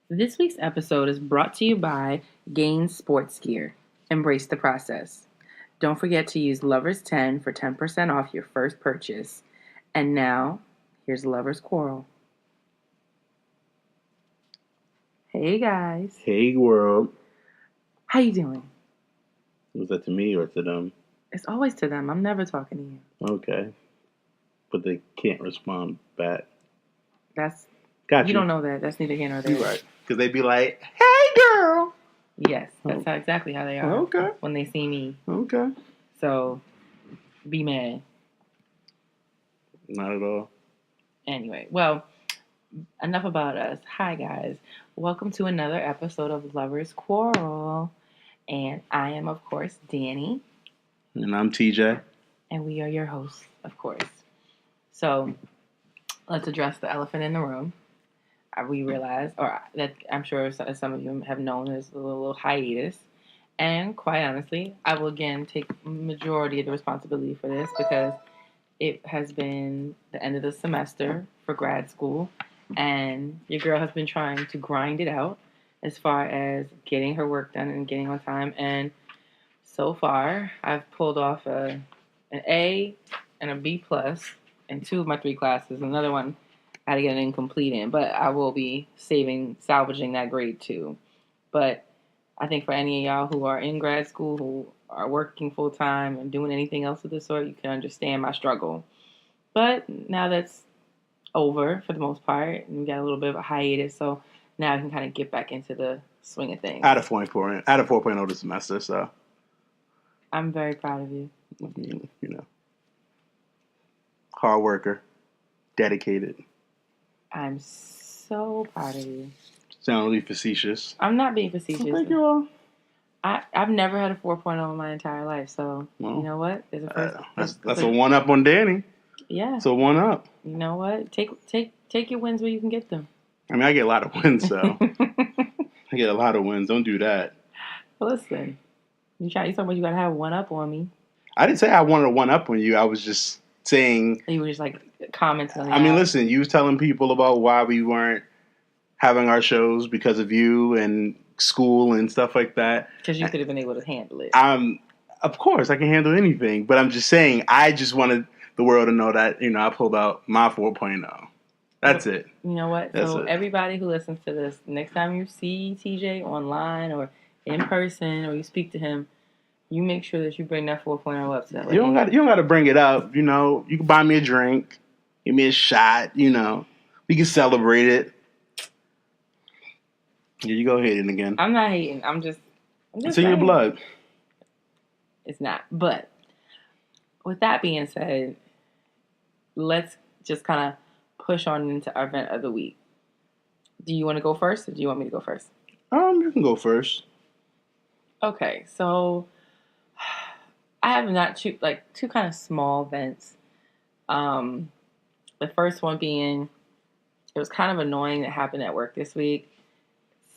This week's episode is brought to you by Gainz Sports Gear. Embrace the process. Don't forget to use Lovers10 for 10% off your first purchase. And now, here's Lovers Quarrel. Hey guys. Hey world. How you doing? Was that to me or to them? It's always to them. I'm never talking to you. Okay. But they can't respond back. That's... Gotcha. You don't know that. That's neither here nor there. You're right. Because they be like, hey girl. Yes, that's exactly how they are. Okay. When they see me. Okay. So, be mad. Not at all. Anyway, well, enough about us. Hi, guys. Welcome to another episode of Lovers Quarrel. And I am, of course, Dani. And I'm TJ. And we are your hosts, of course. So, let's address the elephant in the room. We realize, or that I'm sure some of you have known, there's a little hiatus. And quite honestly, I will again take majority of the responsibility for this because it has been the end of the semester for grad school. And your girl has been trying to grind it out as far as getting her work done and getting on time. And so far, I've pulled off an A and a B plus in 2 of my 3 classes. Another one I had to get an incomplete in, but I will be salvaging that grade too. But I think for any of y'all who are in grad school, who are working full time and doing anything else of the sort, you can understand my struggle. But now that's over for the most part, and we got a little bit of a hiatus, so now I can kind of get back into the swing of things. I had a 4.0 this semester, so I'm very proud of you. You know, hard worker, dedicated. I'm so proud of you. Sound really facetious. I'm not being facetious. Well, thank you all. I've never had a 4.0 in my entire life, so you know what? There's a first. That's a 1-up on Dani. Yeah. So 1-up. You know what? Take your wins where you can get them. I mean, I get a lot of wins, so I get a lot of wins. Don't do that. Listen, you talking about you gotta have 1-up on me. I didn't say I wanted a 1-up on you. I was just saying. You were just like commenting on I mean, listen, you was telling people about why we weren't having our shows because of you and school and stuff like that. Because you could have been able to handle it. Of course, I can handle anything. But I'm just saying, I just wanted the world to know that, I pulled out my 4.0. That's it. You know what? So everybody who listens to this, next time you see TJ online or in person or you speak to him, you make sure that you bring that 4.0 up to that. You don't got to bring it up. You can buy me a drink, give me a shot. We can celebrate it. Yeah, you go hating again. I'm not hating. I'm just it's in your blood. It's not. But with that being said, let's just kind of push on into our event of the week. Do you want to go first, or do you want me to go first? You can go first. Okay, so I have two kind of small events. The first one being, it was kind of annoying that happened at work this week.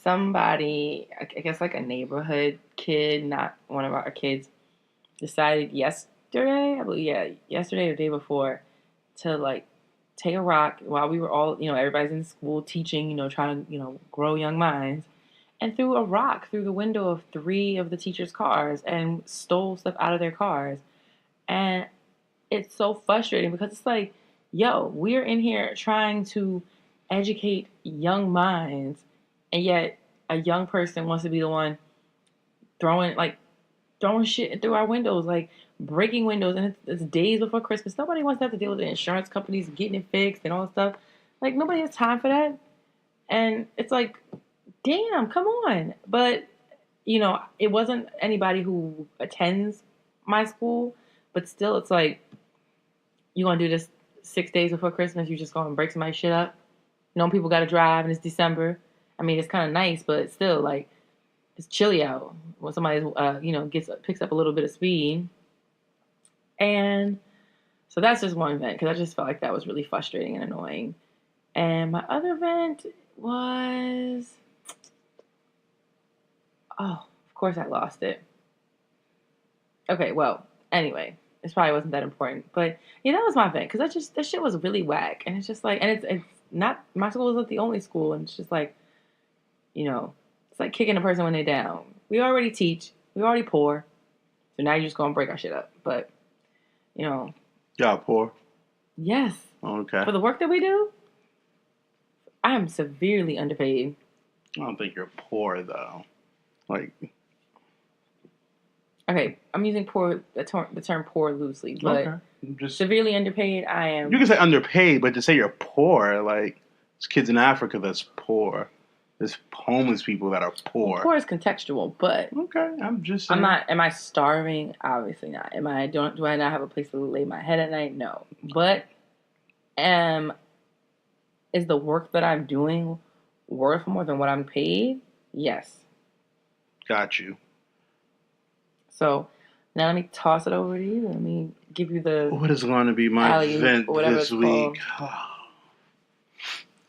Somebody, I guess like a neighborhood kid, not one of our kids, decided yesterday or the day before, to take a rock while we were all, everybody's in school teaching, trying to, grow young minds, and threw a rock through the window of 3 of the teachers' cars and stole stuff out of their cars. And it's so frustrating because it's like, yo, we're in here trying to educate young minds, and yet a young person wants to be the one throwing shit through our windows, breaking windows, and it's days before Christmas. Nobody wants to have to deal with the insurance companies getting it fixed and all that stuff. Nobody has time for that. And it's like, damn, come on. But, it wasn't anybody who attends my school, but still, it's like, you gonna do this 6 days before Christmas, you just gonna break somebody's shit up? People gotta drive, and it's December. I mean, it's kind of nice, but still, it's chilly out when somebody, picks up a little bit of speed. And so that's just one event, because I just felt like that was really frustrating and annoying. And my other event was, of course I lost it. Okay, well, anyway, this probably wasn't that important. But, that was my event, because that shit was really whack. And it's just and it's not, my school isn't the only school, and it's just it's like kicking a person when they're down. We already teach. We already pour. So now you're just going to break our shit up. But, Y'all poor? Yes. Okay. For the work that we do, I am severely underpaid. I don't think you're poor, though. Like... Okay, I'm using poor the term poor loosely, but just severely underpaid, I am. You can say underpaid, but to say you're poor, like, there's kids in Africa that's poor. There's homeless people that are poor. Well, poor is contextual, but okay, I'm just saying. I'm not. Am I starving? Obviously not. Do I not have a place to lay my head at night? No. But is the work that I'm doing worth more than what I'm paid? Yes. Got you. So now let me toss it over to you. Let me give you the... What is going to be my event this week? I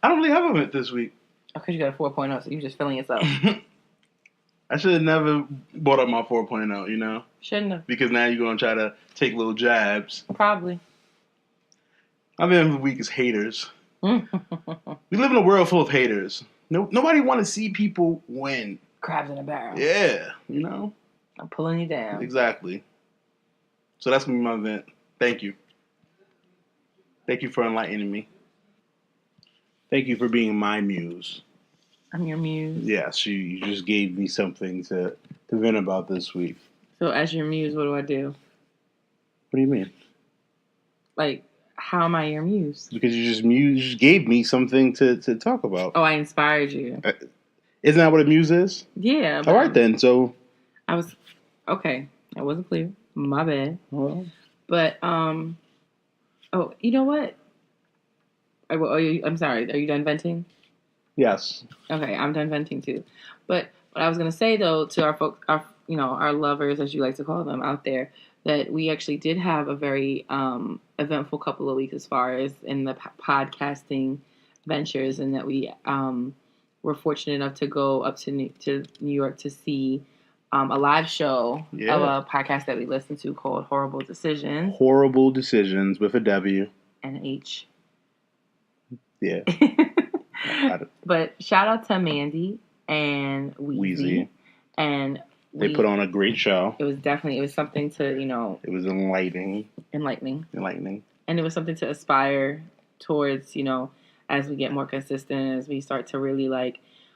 don't really have an event this week. Oh, because you got a 4.0, so you're just feeling yourself. I should have never brought up my 4.0, Shouldn't have. Because now you're going to try to take little jabs. Probably. My event of the week is haters. We live in a world full of haters. Nobody want to see people win. Crabs in a barrel. Yeah, I'm pulling you down. Exactly. So that's going to be my event. Thank you. Thank you for enlightening me. Thank you for being my muse. I'm your muse. Yes, you just gave me something to vent about this week. So as your muse, what do I do? What do you mean? Like, how am I your muse? Because you just gave me something to talk about. Oh, I inspired you. Isn't that what a muse is? Yeah. All right, then. So... Okay, that wasn't clear. My bad. Well. But, oh, you know what? I'm sorry. Are you done venting? Yes. Okay, I'm done venting too. But what I was going to say, though, to our folks, our lovers, as you like to call them out there, that we actually did have a very eventful couple of weeks as far as in the podcasting ventures, and that we were fortunate enough to go up to New York to see a live show of a podcast that we listened to called Horrible Decisions. Horrible Decisions with a W. And an H. Yeah. But shout out to Mandy and Weezy. And they put on a great show. It was something to, It was enlightening. And it was something to aspire towards, as we get more consistent, as we start to really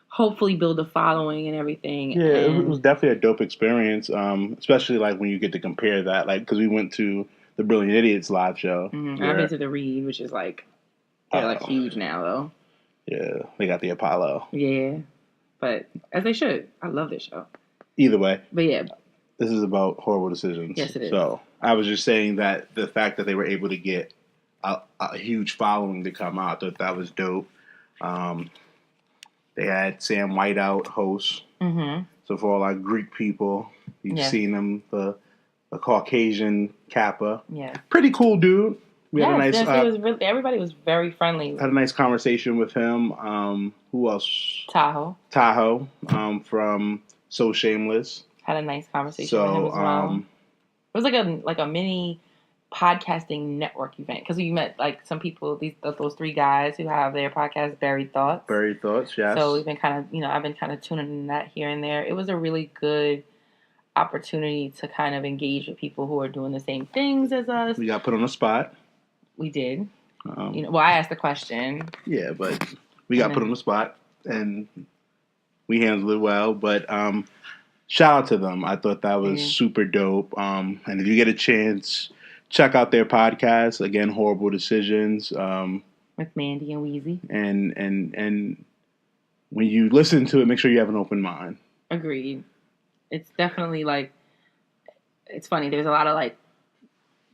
hopefully build a following and everything. Yeah, it was definitely a dope experience, especially when you get to compare that, because we went to the Brilliant Idiots live show. Mm-hmm. And I've been to the Reed, which is they're huge now though. Yeah, they got the Apollo. Yeah, but as they should. I love this show. Either way. But yeah. This is about Horrible Decisions. Yes, it is. So I was just saying that the fact that they were able to get a huge following to come out, I thought that was dope. They had Sam Whiteout host. Mm-hmm. So for all our Greek people, you've seen him, the Caucasian Kappa. Yeah. Pretty cool dude. We had a nice. Everybody was very friendly. Had a nice conversation with him. Who else? Tahoe. From So Shameless. Had a nice conversation with him as well. It was like a mini podcasting network event because we met some people. Those three guys who have their podcast, Buried Thoughts. Buried Thoughts, yes. So we've been I've been kind of tuning in that here and there. It was a really good opportunity to kind of engage with people who are doing the same things as us. We got put on the spot. We did. I asked the question. Yeah, but we got put on the spot, and we handled it well. But shout out to them. I thought that was super dope. And if you get a chance, check out their podcast. Again, Horrible Decisions. With Mandy and Weezy. And when you listen to it, make sure you have an open mind. Agreed. It's definitely it's funny. There's a lot of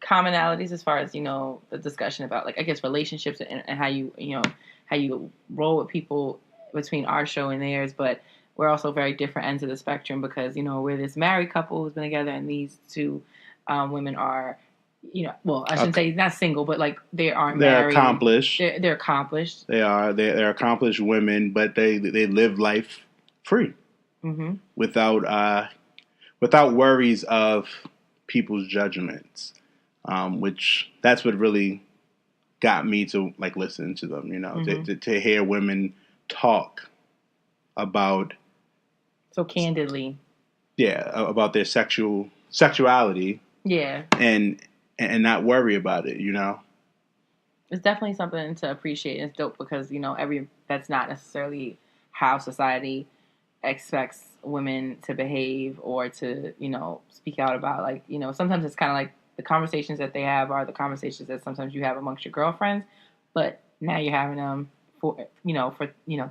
commonalities as far as the discussion about I guess relationships and how you roll with people between our show and theirs, but we're also very different ends of the spectrum because we're this married couple who's been together, and these two women are I shouldn't say not single, but they aren't married. They're accomplished. They're accomplished. They're accomplished women, but they live life free without worries of people's judgments. Which that's what really got me to listen to them, to hear women talk about. So candidly. Yeah, about their sexuality. Yeah. And not worry about it, you know? It's definitely something to appreciate. It's dope because, that's not necessarily how society expects women to behave or to, speak out about. Like, sometimes it's kind of like the conversations that they have are the conversations that sometimes you have amongst your girlfriends, but now you're having them for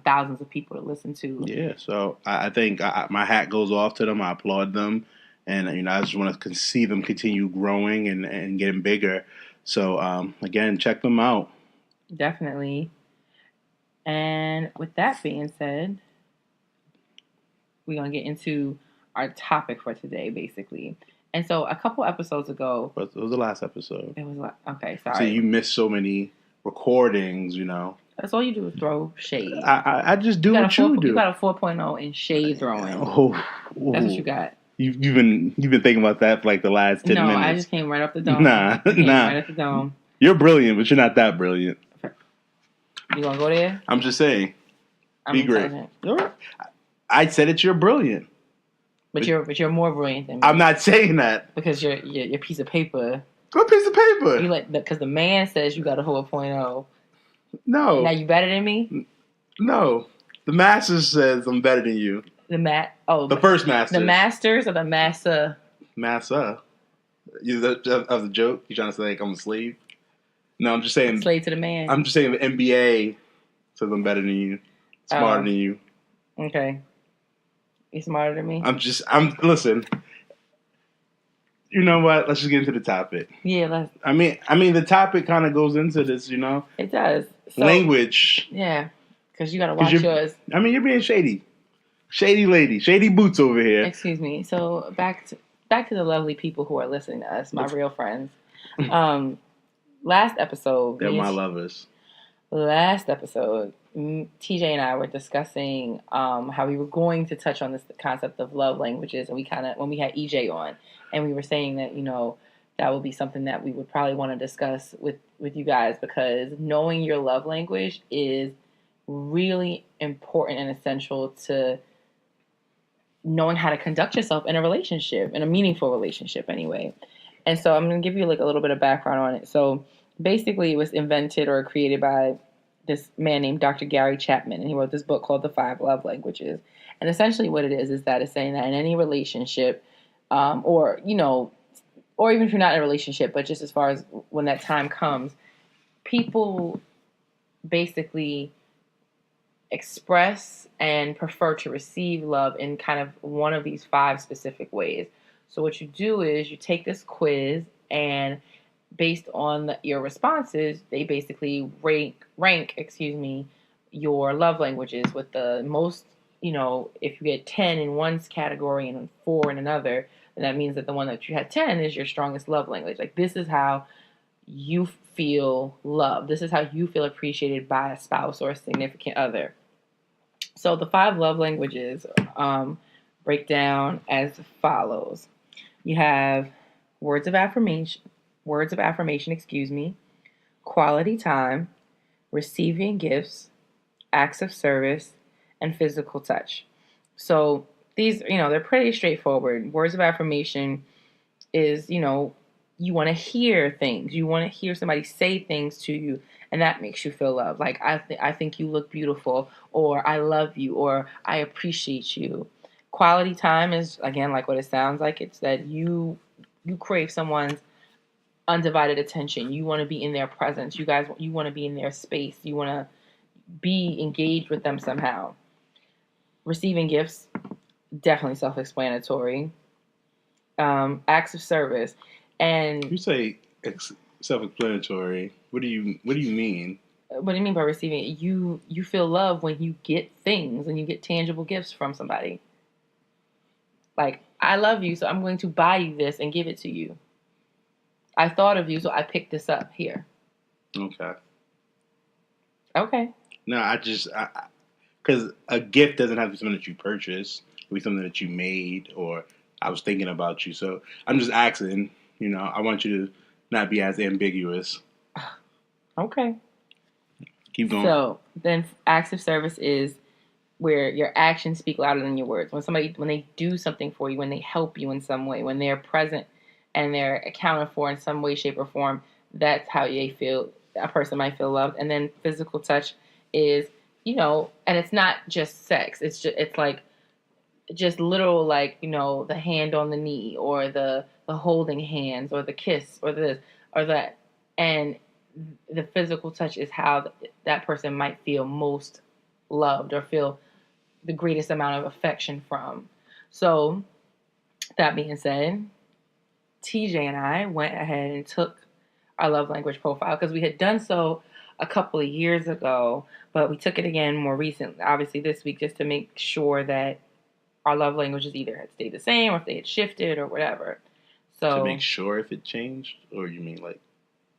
thousands of people to listen to. Yeah, so I think my hat goes off to them. I applaud them. And, I just want to see them continue growing and getting bigger. So, again, check them out. Definitely. And with that being said, we're going to get into our topic for today, basically. And so a couple episodes ago... It was the last episode. It was okay, sorry. So you missed so many recordings, That's all you do is throw shade. I just do what you do. You got a 4.0 in shade throwing. That's what you got. You've been thinking about that for like the last 10 minutes. No, I just came right off the dome. Nah. Right off the dome. You're brilliant, but you're not that brilliant. You gonna go there? I'm just saying. Be great. I said it. You're brilliant. But you're more brilliant than me. I'm not saying that because your piece of paper. What piece of paper? Because the man says you got a 4.0. No. Now you better than me? No. The master says I'm better than you. The first master. The masters or the massa? Massa. That was a joke? You trying to say like I'm a slave? No, I'm just saying. Slave to the man. I'm just saying the NBA says I'm better than you. Smarter than you. Okay. You smarter than me? Listen. You know what? Let's just get into the topic. Yeah, let's. I mean, the topic kind of goes into this, It does. So, language. Yeah, because you got to watch yours. I mean, you're being shady. Shady lady. Shady boots over here. Excuse me. So, back to the lovely people who are listening to us, my real friends. Last episode. They're my lovers. Last episode, TJ and I were discussing how we were going to touch on this concept of love languages, and when we had EJ on, and we were saying that that would be something that we would probably want to discuss with you guys, because knowing your love language is really important and essential to knowing how to conduct yourself in a relationship, in a meaningful relationship anyway. And so I'm going to give you like a little bit of background on it. So basically it was invented or created by this man named Dr. Gary Chapman, and he wrote this book called The 5 Love Languages. And essentially what it is that it's saying that in any relationship, or even if you're not in a relationship, but just as far as when that time comes, people basically express and prefer to receive love in kind of one of these 5 specific ways. So what you do is you take this quiz, and based on your responses, they basically rank your love languages with the most, if you get 10 in one category and 4 in another, then that means that the one that you had 10 is your strongest love language. Like, this is how you feel loved. This is how you feel appreciated by a spouse or a significant other. So the 5 love languages break down as follows. You have words of affirmation, quality time, receiving gifts, acts of service, and physical touch. So these, they're pretty straightforward. Words of affirmation is, you want to hear things. You want to hear somebody say things to you, and that makes you feel loved. Like, I think you look beautiful, or I love you, or I appreciate you. Quality time is, again, like what it sounds like. It's that you crave someone's undivided attention. You want to be in their presence. You want to be in their space. You want to be engaged with them somehow. Receiving gifts, definitely self-explanatory. Acts of service. And you say self-explanatory. What do you mean? What do you mean by receiving it? You feel love when you get things, when you get tangible gifts from somebody. Like, I love you, so I'm going to buy you this and give it to you. I thought of you, so I picked this up here. Okay. No, because a gift doesn't have to be something that you purchase. It could be something that you made, or I was thinking about you. So I'm just asking, I want you to not be as ambiguous. Okay. Keep going. So then acts of service is where your actions speak louder than your words. When they do something for you, when they help you in some way, when they're present and they're accounted for in some way, shape, or form, that's how they feel. A person might feel loved. And then physical touch is, and it's not just sex. It's like just literal, like, the hand on the knee, or the holding hands, or the kiss, or this or that. And the physical touch is how that person might feel most loved, or feel the greatest amount of affection from. So, that being said, TJ and I went ahead and took our love language profile, because we had done so a couple of years ago, but we took it again more recently, obviously this week, just to make sure that our love languages either had stayed the same, or if they had shifted, or whatever. So, to make sure if it changed, or you mean like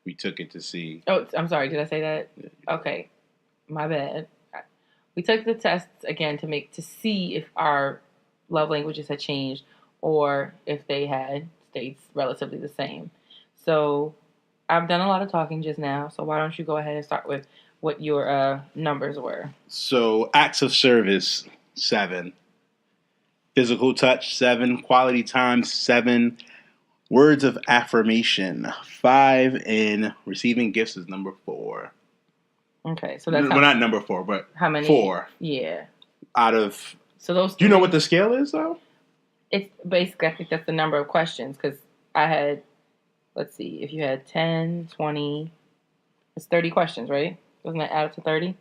we took it to see? Oh, I'm sorry. Did I say that? Yeah. Okay, my bad. We took the tests again to see if our love languages had changed, or if they had stayed relatively the same. So I've done a lot of talking just now. So why don't you go ahead and start with what your numbers were? So acts of service, 7. Physical touch, 7. Quality time, 7. Words of affirmation, 5. And receiving gifts is number 4. Okay, so that's not number 4, but how many? 4. Yeah. Out of. So those. Do you know what the scale is, though? It's basically, I think that's the number of questions, because I had. Let's see, if you had 10, 20, it's 30 questions, right? Doesn't that add up to 30?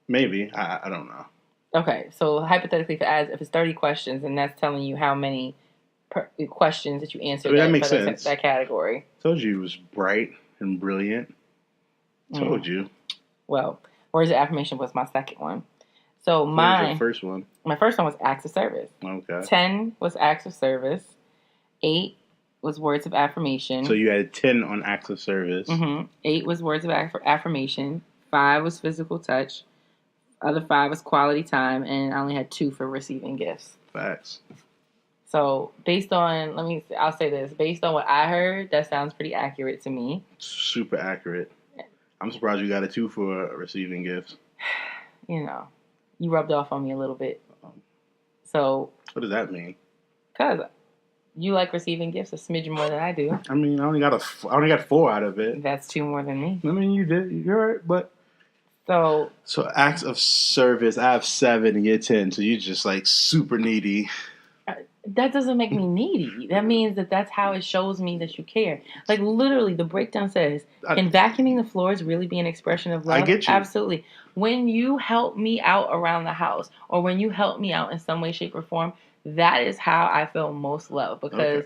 Maybe. I don't know. Okay, so hypothetically, if it's 30 questions, and that's telling you how many questions that you answered that makes sense. That category. Told you it was bright and brilliant. Told you. Well, words of affirmation was my second one. So your first one? My first one was acts of service. Okay. 10 was acts of service. 8 was words of affirmation. So you had 10 on acts of service. 8 was words of affirmation. 5 was physical touch. Other 5 was quality time, and I only had 2 for receiving gifts. Facts. So based on, I'll say this, based on what I heard, that sounds pretty accurate to me. Super accurate. I'm surprised you got a 2 for receiving gifts. You rubbed off on me a little bit. So. What does that mean? Because you like receiving gifts a smidgen more than I do. I mean, I only got 4 out of it. That's 2 more than me. I mean, you did. You're right, but. So acts of service, I have 7 and you're 10, so you're just like super needy. That doesn't make me needy. That means that's how it shows me that you care. Like, literally, the breakdown says, can vacuuming the floors really be an expression of love? I get you. Absolutely. When you help me out around the house, or when you help me out in some way, shape, or form, that is how I feel most loved. Because,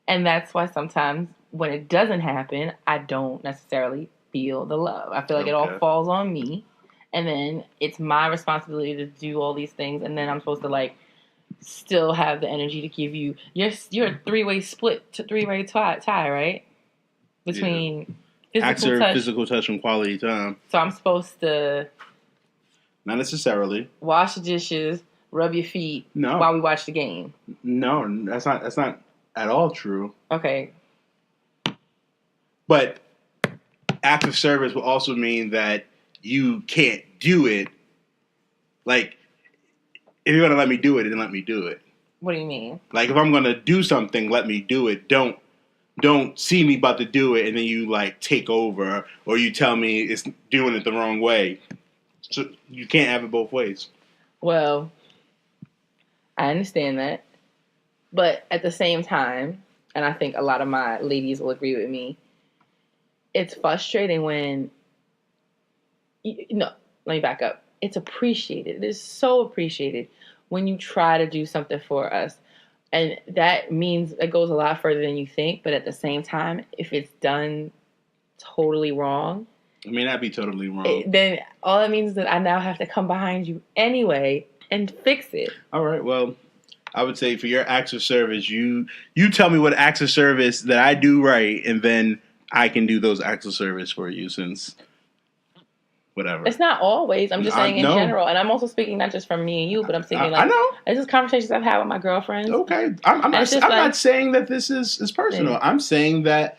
and that's why sometimes when it doesn't happen, I don't necessarily feel the love. I feel like it all falls on me. And then it's my responsibility to do all these things. And then I'm supposed to, like, still have the energy to give you. You're a 3-way split, 3-way tie, right? Between physical touch and quality time. So I'm supposed to not necessarily wash the dishes, rub your feet while we watch the game. No, that's not at all true. Okay. But act of service will also mean that you can't do it. Like, if you're gonna let me do it, then let me do it. What do you mean? Like, if I'm gonna do something, let me do it. Don't see me about to do it and then you like take over, or you tell me it's doing it the wrong way. So you can't have it both ways. Well, I understand that, but at the same time, and I think a lot of my ladies will agree with me, it's frustrating when. Let me back up. It's appreciated. It is so appreciated when you try to do something for us. And that means it goes a lot further than you think. But at the same time, if it's done totally wrong. I mean, that'd be totally wrong. Then all that means is that I now have to come behind you anyway and fix it. All right. Well, I would say for your acts of service, you tell me what acts of service that I do right, and then I can do those acts of service for you since... Whatever. It's not always. I'm just saying in general. And I'm also speaking not just from me and you, but I'm speaking I know. This is conversations I've had with my girlfriends. Okay. I'm not saying that this is personal. I'm saying that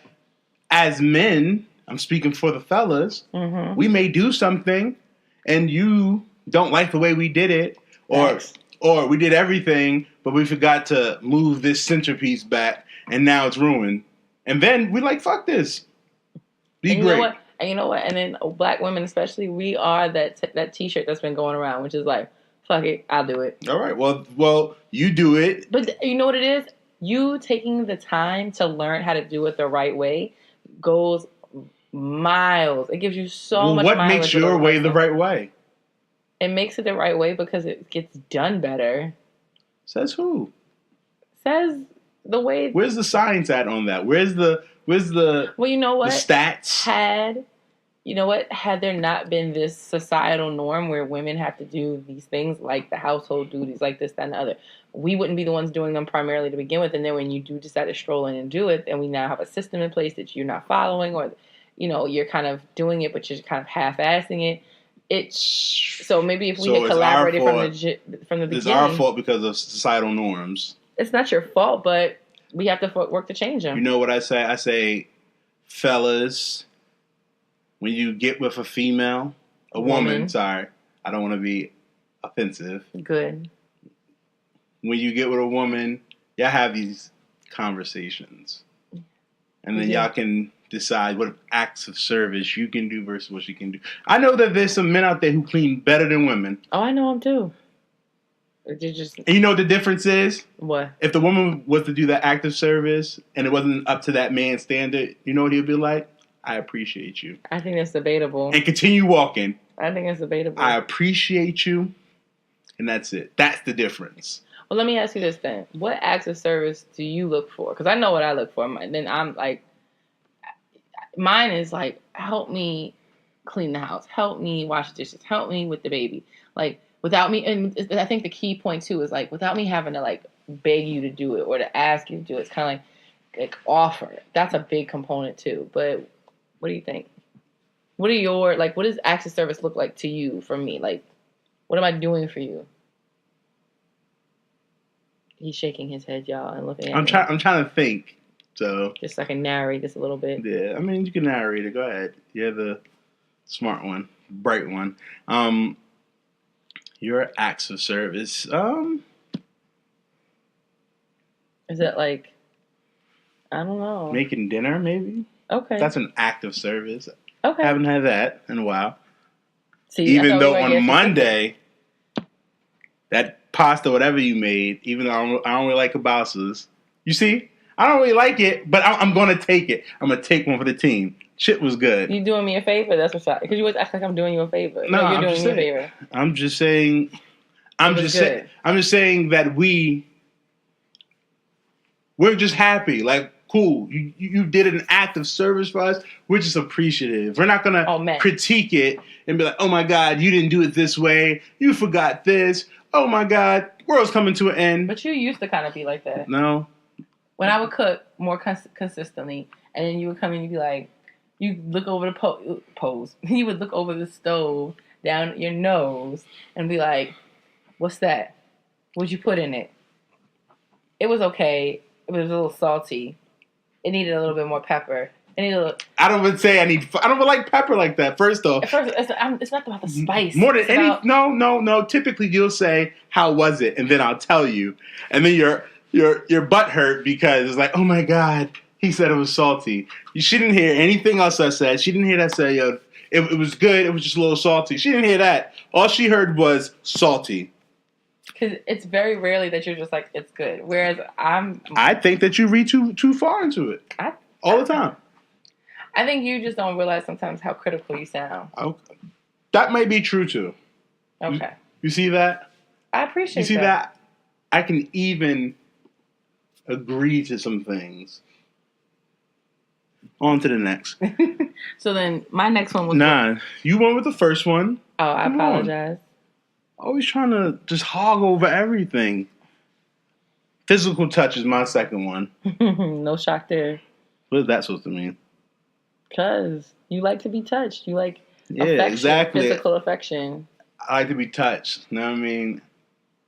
as men, I'm speaking for the fellas, we may do something and you don't like the way we did it, or we did everything, but we forgot to move this centerpiece back, and now it's ruined. And then we like, fuck this. Be great. You know what? And then black women especially, we are that T-shirt that's been going around, which is like, fuck it, I'll do it. All right. Well, you do it. But you know what it is? You taking the time to learn how to do it the right way goes miles. It gives you so much. What makes your way the right way? It makes it the right way because it gets done better. Says who? Says the way. Where's the science at on that? Where's the well, you know what? The stats. Had there not been this societal norm where women have to do these things like the household duties, like this, that, and the other, we wouldn't be the ones doing them primarily to begin with. And then when you do decide to stroll in and do it, and we now have a system in place that you're not following, or you're kind of doing it, but you're kind of half-assing it. So maybe if we had collaborated from the beginning, it's our fault because of societal norms. It's not your fault, but we have to work to change them. You know what I say? I say, fellas, when you get with a woman, sorry, I don't want to be offensive. Good. When you get with a woman, y'all have these conversations. And then y'all can decide what acts of service you can do versus what she can do. I know that there's some men out there who clean better than women. Oh, I know them too. And you know what the difference is? What? If the woman was to do that act of service and it wasn't up to that man's standard, you know what he'd be like? I appreciate you. I think that's debatable. And continue walking. I think it's debatable. I appreciate you. And that's it. That's the difference. Well, let me ask you this then. What acts of service do you look for? Because I know what I look for. And then I'm like, mine is like, help me clean the house. Help me wash the dishes. Help me with the baby. Like, without me, and I think the key point too is like, without me having to like beg you to do it or to ask you to do it, it's kind of like offer. That's a big component too. But what do you think? What does acts of service look like to you from me? Like, what am I doing for you? He's shaking his head, y'all, and looking at me. I'm trying to think. So just so I can narrate this a little bit. Yeah, I mean, you can narrate it. Go ahead. You're the smart one, bright one. Your acts of service. Is it like, I don't know. Making dinner, maybe? Okay. That's an act of service. Okay. Haven't had that in a while. See, even though on Monday, that pasta, whatever you made, even though I don't really like kibasas, you see, I don't really like it, but I'm going to take it. I'm going to take one for the team. Shit was good. You doing me a favor? That's what's because you always act like I'm doing you a favor. No, you're doing me a favor. I'm just saying. I'm just saying that we're just happy. Like, cool. You did an act of service for us. We're just appreciative. We're not gonna critique it and be like, oh my God, you didn't do it this way. You forgot this. Oh my God, world's coming to an end. But you used to kind of be like that. No. When I would cook more consistently, and then you would come in and you'd be like, you look over the pose. You would look over the stove down your nose and be like, what's that? What'd you put in it? It was okay. It was a little salty. It needed a little bit more pepper. I don't like pepper like that. First off, it's not about the spice. More than any, no. Typically, you'll say, "How was it?" and then I'll tell you, and then your butt hurt because it's like, "Oh my God, he said it was salty." She didn't hear anything else I said. She didn't hear that say, "Yo, it was good. It was just a little salty." She didn't hear that. All she heard was salty. Because it's very rarely that you're just like, it's good. Whereas I think that you read too far into it. All the time. I think you just don't realize sometimes how critical you sound. Okay. That may be true too. Okay. You see that? I appreciate that. You see that? I can even agree to some things. On to the next. So then, my next one was... Nah, you went with the first one. Oh, I apologize. Always trying to just hog over everything. Physical touch is my second one. No shock there. What is that supposed to mean? Because you like to be touched. You like affection, exactly. Physical affection. I like to be touched. You know what I mean?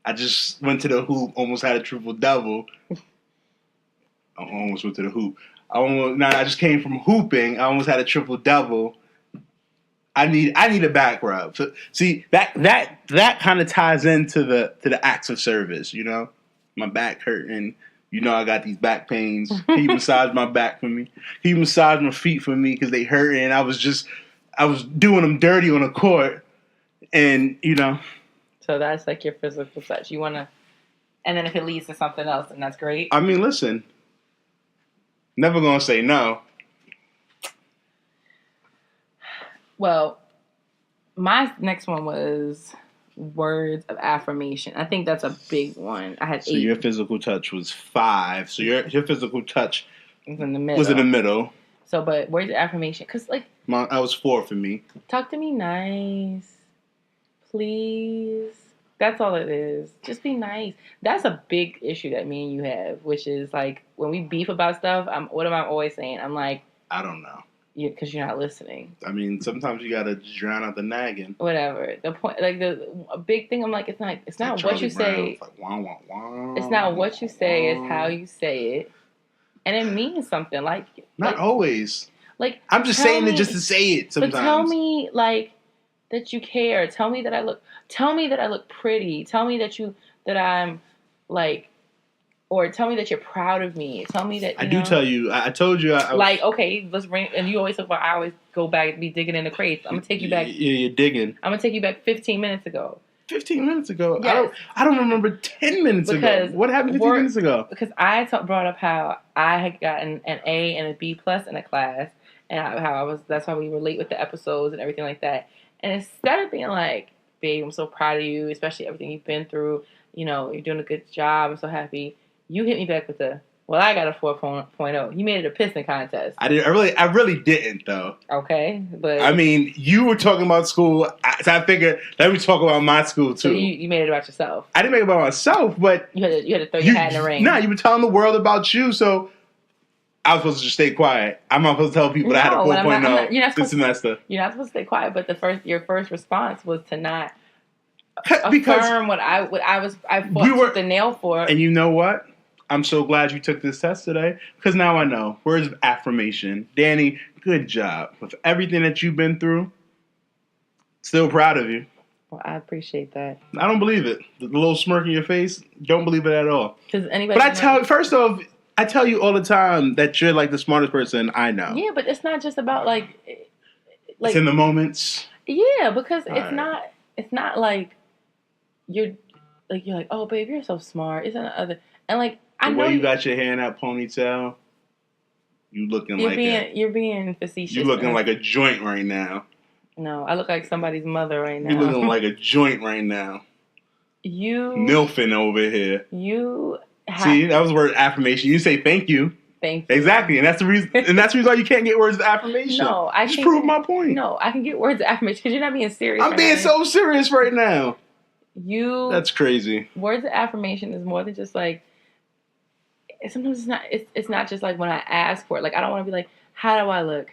I just went to the hoop, almost had a triple-double. I almost went to the hoop. I just came from hooping. I almost had a triple-double. I need a back rub. So, see, that kind of ties into the acts of service, you know? My back hurting. You know I got these back pains. Can you massage my back for me? Can you massage my feet for me because they hurt? And I was doing them dirty on the court. And, you know. So that's like your physical touch. You want to, and then if it leads to something else, then that's great. I mean, listen. Never going to say no. Well, my next one was words of affirmation. I think that's a big one. I had 8. So your physical touch was 5. So your physical touch was in the middle. So, but words of affirmation, because like I was 4 for me. Talk to me nice, please. That's all it is. Just be nice. That's a big issue that me and you have, which is like when we beef about stuff. What am I always saying? I'm like, I don't know. Because you're not listening. I mean, sometimes you gotta drown out the nagging. Whatever. The point, like a big thing. I'm like, it's not what you say. It's like wah, wah, wah, it's not what you say. It's how you say it, and it means something. Like not always. Like I'm just saying it just to say it. Sometimes. But tell me like that you care. Tell me that I look. Tell me that I look pretty. Tell me that I'm like. Or tell me that you're proud of me. Tell me that I do tell you. I told you. Like, okay, let's bring. And you always talk about. I always go back and be digging in the crates. I'm gonna take you back. Yeah, you're digging. I'm gonna take you back 15 minutes ago. 15 minutes ago. Yes. I don't remember 10 minutes ago. What happened 15 minutes ago? Because I brought up how I had gotten an A and a B plus in a class, and how I was. That's why we relate with the episodes and everything like that. And instead of being like, "Babe, I'm so proud of you, especially everything you've been through. You know, you're doing a good job. I'm so happy." You hit me back with I got a 4.0. You made it a piston contest. I really didn't though. Okay, but I mean, you were talking about school, so I figured let me talk about my school too. So you made it about yourself. I didn't make it about myself, but you had to throw your hat in the ring. Nah, you were telling the world about you, so I was supposed to just stay quiet. I'm not supposed to tell people that I had a 4.0 this semester. You're not supposed to stay quiet, but your first response was to not because affirm what I fought the nail for. And you know what? I'm so glad you took this test today because now I know. Words of affirmation. Dani, good job. With everything that you've been through, still proud of you. Well, I appreciate that. I don't believe it. The little smirk in your face, don't believe it at all. But first off, I tell you all the time that you're like the smartest person I know. Yeah, but it's not just about like it's in the moments. Yeah, because it's not like you're like, oh babe, you're so smart. It's another and like the way you got your hair in that ponytail, you're being facetious. You looking like a joint right now. No, I look like somebody's mother right now. You looking like a joint right now. You milfing over here. You see, that was word affirmation. You say thank you. Thank you. Exactly, and that's the reason. And that's the reason why you can't get words of affirmation. No, I just prove my point. No, I can get words of affirmation because you're not being serious. I'm being so serious right now. That's crazy. Words of affirmation is more than just like. Sometimes it's not. It's not just like when I ask for it. Like I don't want to be like, how do I look?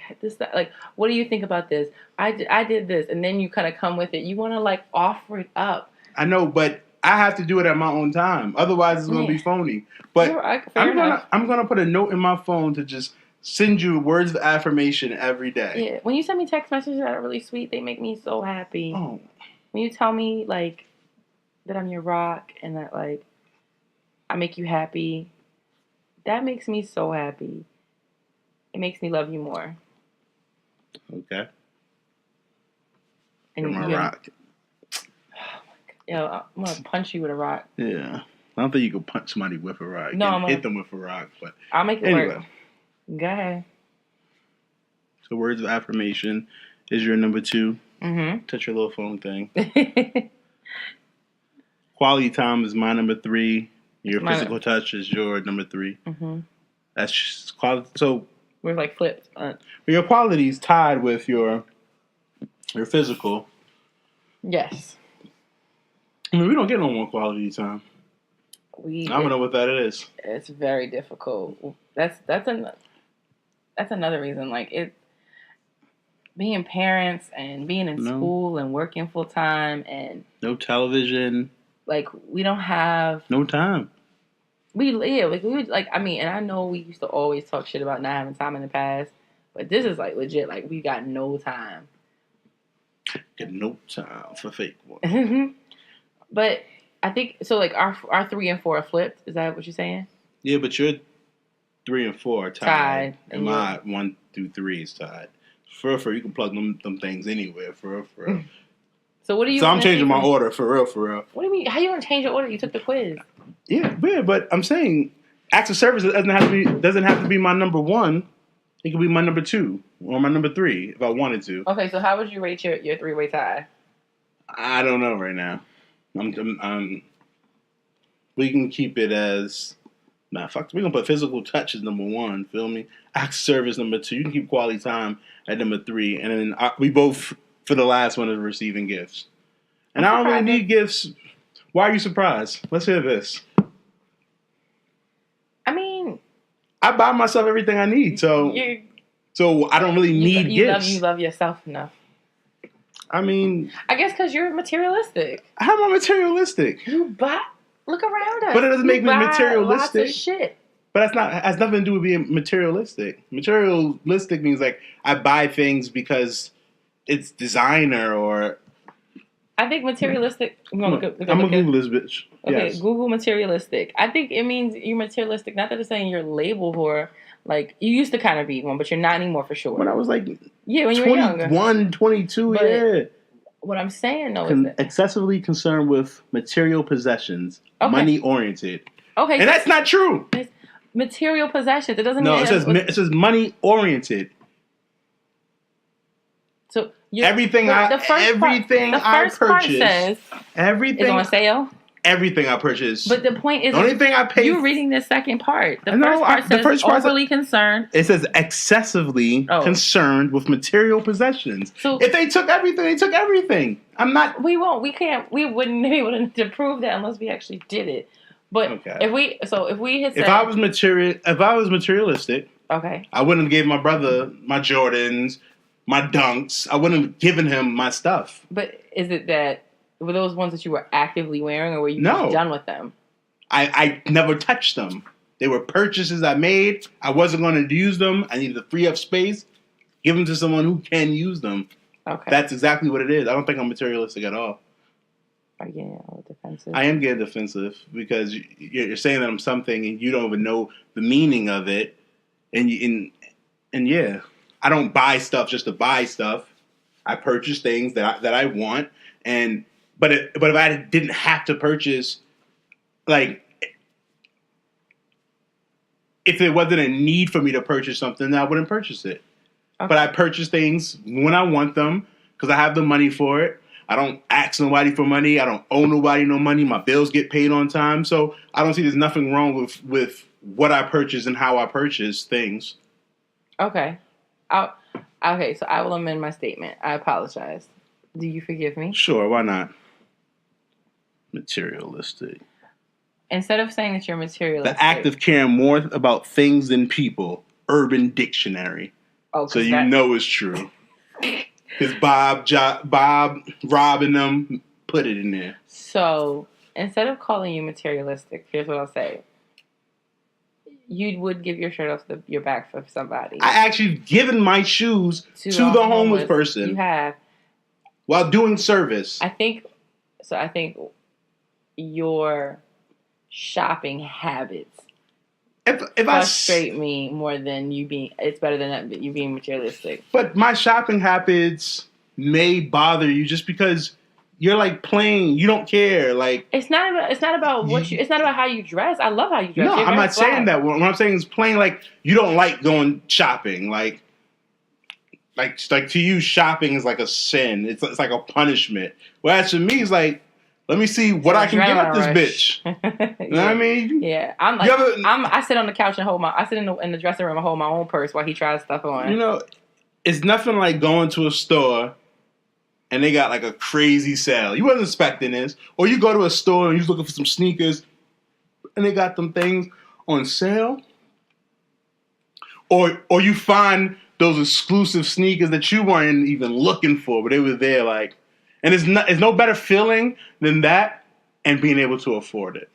Like, what do you think about this? I did this, and then you kind of come with it. You want to like offer it up. I know, but I have to do it at my own time. Otherwise, it's going to be phony. But I'm gonna put a note in my phone to just send you words of affirmation every day. Yeah. When you send me text messages that are really sweet, they make me so happy. Oh. When you tell me like that I'm your rock and that like I make you happy. That makes me so happy. It makes me love you more. Okay. And you're my rock. Oh my God. I'm going to punch you with a rock. Yeah. I don't think you can punch somebody with a rock. No, I'm hit them with a rock. But I'll make it work. Go ahead. So words of affirmation is your number 2. Mm-hmm. Touch your little phone thing. Quality time is my number 3. Your physical touch is your number 3. Mm-hmm. That's just quality. So we're like flipped. Your quality is tied with your physical. Yes. I mean, we don't get no more quality time. I don't know what that is. It's very difficult. That's another reason. Like being parents and being in school and working full time and no television. Like we don't have no time. And I know we used to always talk shit about not having time in the past, but this is like legit. Like we got no time. Got no time for fake one. But I think so. Like our 3 and 4 are flipped. Is that what you're saying? Yeah, but your 3 and 4 are tied. And my 1 through 3 is tied. For real, you can plug them things anywhere. For real. So what do you? So I'm changing my order. For real. What do you mean? How you gonna change your order? You took the quiz. Yeah, but I'm saying acts of service doesn't have to be my number 1. It could be my number 2 or my number 3 if I wanted to. Okay, so how would you rate your 3-way tie? I don't know right now. We can keep it as we're gonna put physical touch as number 1. Feel me? Acts of service number 2. You can keep quality time at number 3, and then we both for the last one is receiving gifts. And I don't really need gifts. Why are you surprised? Let's hear this. I mean, I buy myself everything I need, so I don't really need gifts. You love yourself enough. I mean, I guess because you're materialistic. How am I materialistic? You buy. Look around us. But it doesn't make me materialistic. Lots of shit. But has nothing to do with being materialistic. Materialistic means like I buy things because it's designer or. I think materialistic. I'm gonna Google this bitch. Okay, yes. Google materialistic. I think it means you're materialistic. Not that it's saying you're labeled for. Like, you used to kind of be one, but you're not anymore for sure. When I was like, when you were younger. 21, 22, but yeah. What I'm saying though is that excessively concerned with material possessions, money oriented. Okay, and that's not true. It's material possessions. It doesn't. No, it says money oriented. So everything I purchase, everything is on sale. Everything I purchase. But the point is, the only thing I pay. You reading the second part. The first part says overly concerned. It says excessively concerned with material possessions. So if they took everything, they took everything. I'm not. We won't. We can't. We wouldn't be able to prove that unless we actually did it. But if we had said, if I was materialistic, I wouldn't have gave my brother my Jordans, my Dunks. I wouldn't have given him my stuff. But is it that? Were those ones that you were actively wearing, or were you just done with them? I never touched them. They were purchases I made. I wasn't going to use them. I needed to free up space. Give them to someone who can use them. Okay. That's exactly what it is. I don't think I'm materialistic at all. Are you getting all defensive? I am getting defensive because you're saying that I'm something and you don't even know the meaning of it. And yeah, I don't buy stuff just to buy stuff. I purchase things that I want. But if I didn't have to purchase, like, if there wasn't a need for me to purchase something, then I wouldn't purchase it. Okay. But I purchase things when I want them because I have the money for it. I don't ask nobody for money. I don't owe nobody no money. My bills get paid on time. So I don't see there's nothing wrong with what I purchase and how I purchase things. Okay. So I will amend my statement. I apologize. Do you forgive me? Sure, why not? Materialistic. Instead of saying that you're materialistic. The act of caring more about things than people. Urban Dictionary. Oh, so you know it's true. Because Bob, Rob, and them put it in there. So instead of calling you materialistic, here's what I'll say. You would give your shirt off your back for somebody. I actually given my shoes to the homeless person. You have. While doing service. I think your shopping habits frustrate me more than you being. It's better than you being materialistic. But my shopping habits may bother you just because you're like plain. You don't care. Like it's not about what you. It's not about how you dress. I love how you dress. No, I'm not saying that. What I'm saying is plain. Like you don't like going shopping. Like to you, shopping is like a sin. It's like a punishment. Whereas to me, it's like, let me see what I can get at this bitch. You know what I mean? Yeah, I sit on the couch and I sit in the dressing room and hold my own purse while he tries stuff on. You know, it's nothing like going to a store and they got like a crazy sale. You wasn't expecting this, or you go to a store and you're looking for some sneakers and they got them things on sale, or you find those exclusive sneakers that you weren't even looking for, but they were there. Like, and it's no better feeling than that, and being able to afford it.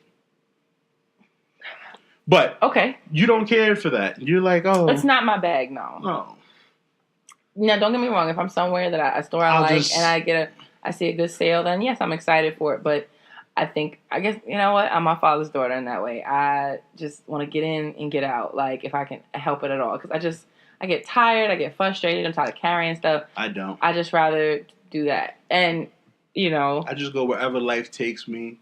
But okay, you don't care for that. You're like, oh, it's not my bag, no. Now, don't get me wrong. If I'm somewhere that a store I like and I see a good sale, then yes, I'm excited for it. But I guess, you know what? I'm my father's daughter in that way. I just want to get in and get out. Like, if I can help it at all. Because I get tired. I get frustrated. I'm tired of carrying stuff. I don't. I just rather do that. And, you know. I just go wherever life takes me.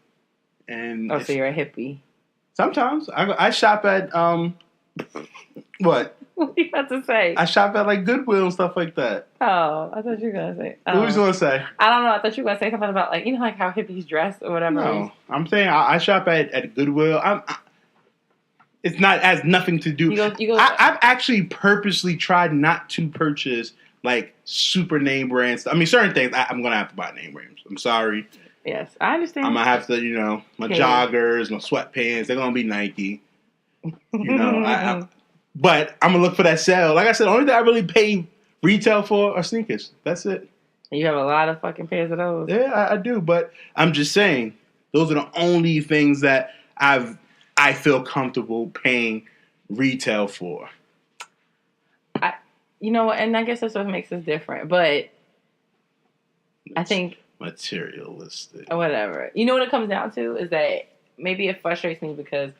And so you're a hippie. Sometimes. I shop at, what? What are you about to say? I shop at, like, Goodwill and stuff like that. Oh, I thought you were going to say. What was you going to say? I don't know. I thought you were going to say something about, like, you know, like how hippies dress or whatever. No. I'm saying I shop at Goodwill. It's not has nothing to do. I've actually purposely tried not to purchase, like, super name brands. I mean, certain things I'm going to have to buy name brands. I'm sorry. Yes, I understand. I'm going to have to, you know, my joggers, my sweatpants, they're going to be Nike. You know, but I'm going to look for that sale. Like I said, the only thing I really pay retail for are sneakers. That's it. You have a lot of fucking pairs of those. Yeah, I do. But I'm just saying, those are the only things that I feel comfortable paying retail for. You know, and I guess that's what makes us different. But I think... materialistic. Whatever. You know what it comes down to? Is that maybe it frustrates me because...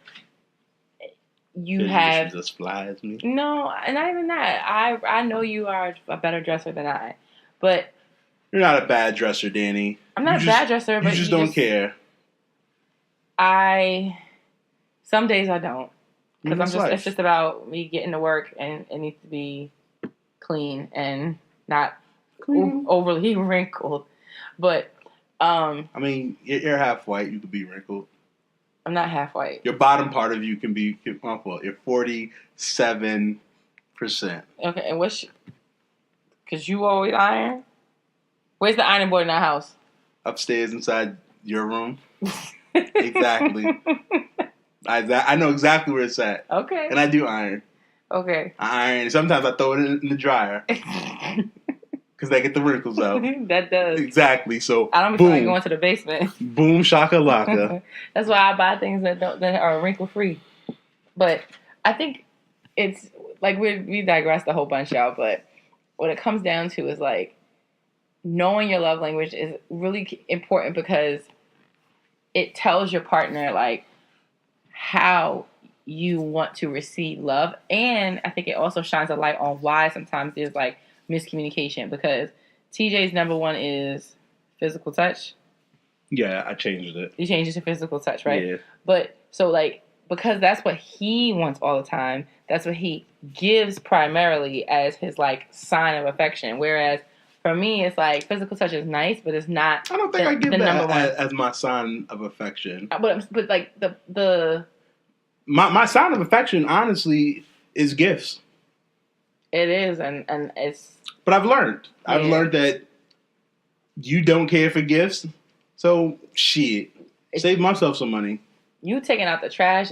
You just fly as me? No, and not even that. I know you are a better dresser than I, but you're not a bad dresser, Dani. I'm not a bad dresser, but you just don't care. Some days I don't, because it's just about me getting to work and it needs to be clean and not overly wrinkled. But I mean, you're half white. You could be wrinkled. I'm not half white. Your bottom part of you can be, well, you're 47%. Okay, and because you always iron? Where's the ironing board in our house? Upstairs inside your room. Exactly. I know exactly where it's at. Okay. And I do iron. Okay. I iron. Sometimes I throw it in the dryer. Because they get the wrinkles out. That does. Exactly. So, I don't be going to the basement. Boom, shakalaka. That's why I buy things that are wrinkle free. But I think it's like we digressed a whole bunch, y'all. But what it comes down to is like knowing your love language is really important because it tells your partner like how you want to receive love, and I think it also shines a light on why sometimes there's like miscommunication, because TJ's number one is physical touch. Yeah, I changed it. You changed it to physical touch, right? Yeah. But so like, because that's what he wants all the time, that's what he gives primarily as his like sign of affection. Whereas for me, it's like physical touch is nice, but it's not. I don't think I give that as my sign of affection. But like my sign of affection, honestly, is gifts. It is, and it's. But I've learned. Yeah. I've learned that you don't care for gifts, so shit. Save myself some money. You taking out the trash